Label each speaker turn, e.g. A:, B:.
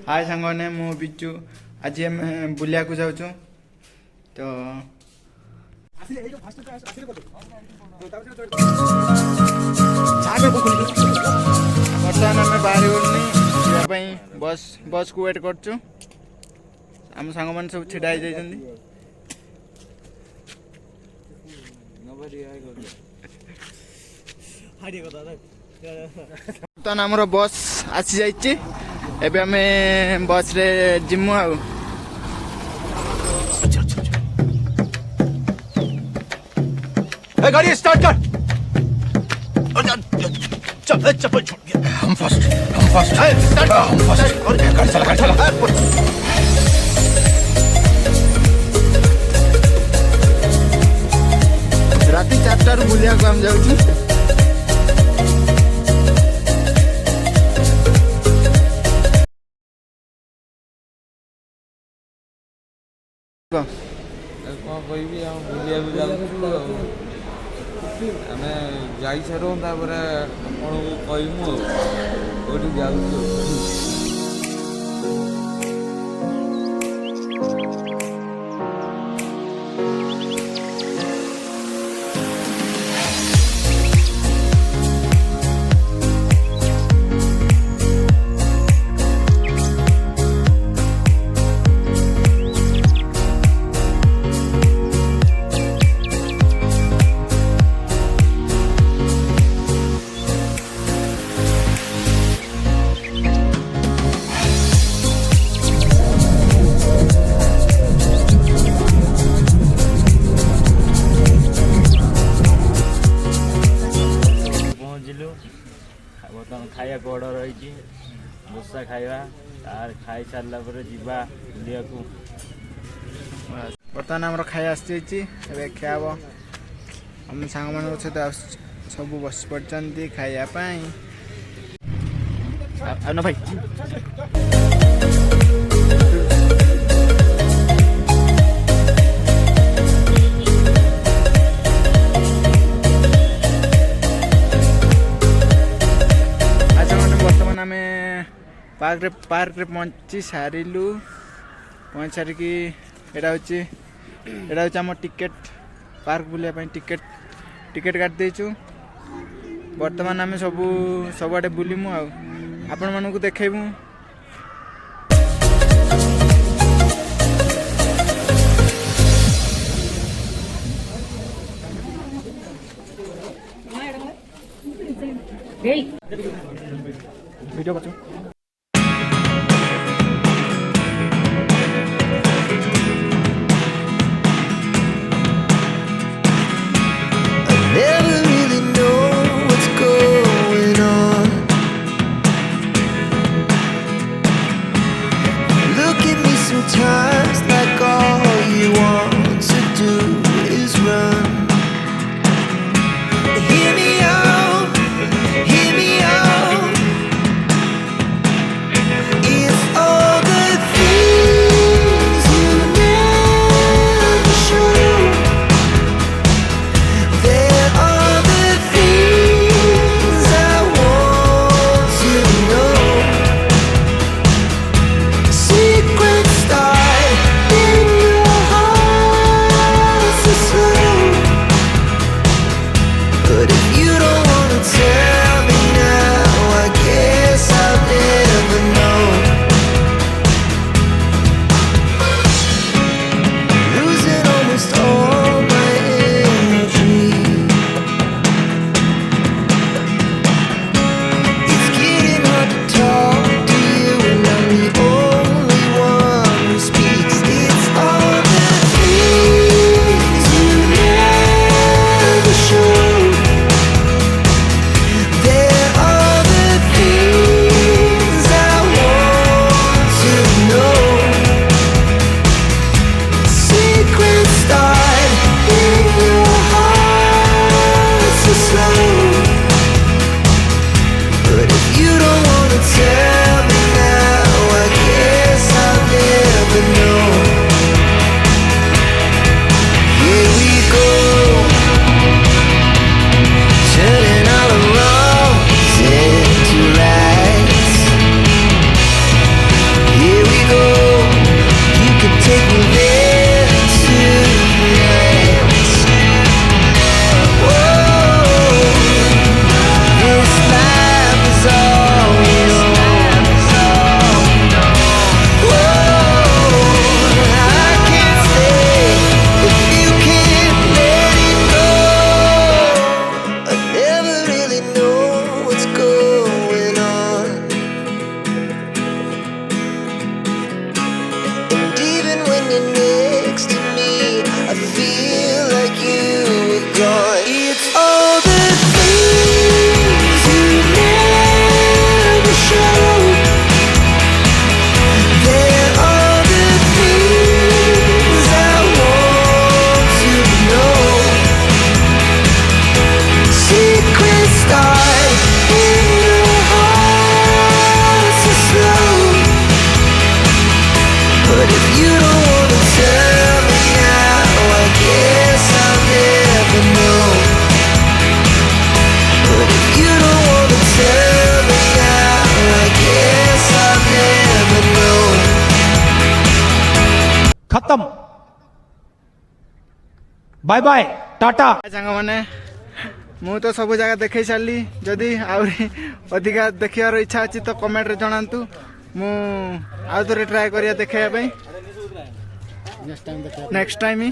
A: हाय सांगने मु बिचु आज हम बुलिया को जाऊँ तो बर्तमान आम बाहर गलुनी बस बस को वेट करचु आम सांग मैंने सब छिड़ा बर्तमान आमर बस आसी जाइए एबे हमें बस रे जिमु आ
B: गाड़ी स्टार्ट कर। चप्पल छोड़ गया। हम फर्स्ट स्टार्ट हम फर्स्ट और गाड़ी चला
A: राति 4 बुलिया को हम जाऊँ
C: कौन कहि बुलिया आम जाई सारू तापर आपको कहूँ जाऊँ
D: खाया ऑर्डर रही दोसा खाइबा खाई सारा जीवा बुलिया को
A: बर्तमान आम खाई आसी खिया हम सांग मान सहित सब बस पड़ती खायापाई न भाई पार्क रे पहुँची सारू पहुँच सारिकी एटा आम टिकेट पार्क बुलाया टिकेट काट देचु बर्तमान आम सबुआडे बुलिमु आपण मानू देखैबु वीडियो बचो
E: Never really know what's going on. Look at me sometimes like all you want to do is run. Hear me out, hear me out. It's all the things you never show. There are the things I want to know. Secret stars
F: खत्म bye bye Tata
A: ସାଙ୍ଗମାନେ ମୁଁ ତ ସବୁ ଜାଗା ଦେଖେଇ ସାରିଲି ଯଦି ଆହୁରି ଅଧିକା ଦେଖିବାର ଇଚ୍ଛା ଅଛି ତ କମେଣ୍ଟରେ ଜଣାନ୍ତୁ ମୁଁ ଆଉ ଥରେ ଟ୍ରାଏ କରିବା ଦେଖେଇବା ପାଇଁ ନେକ୍ସଟ ଟାଇମ୍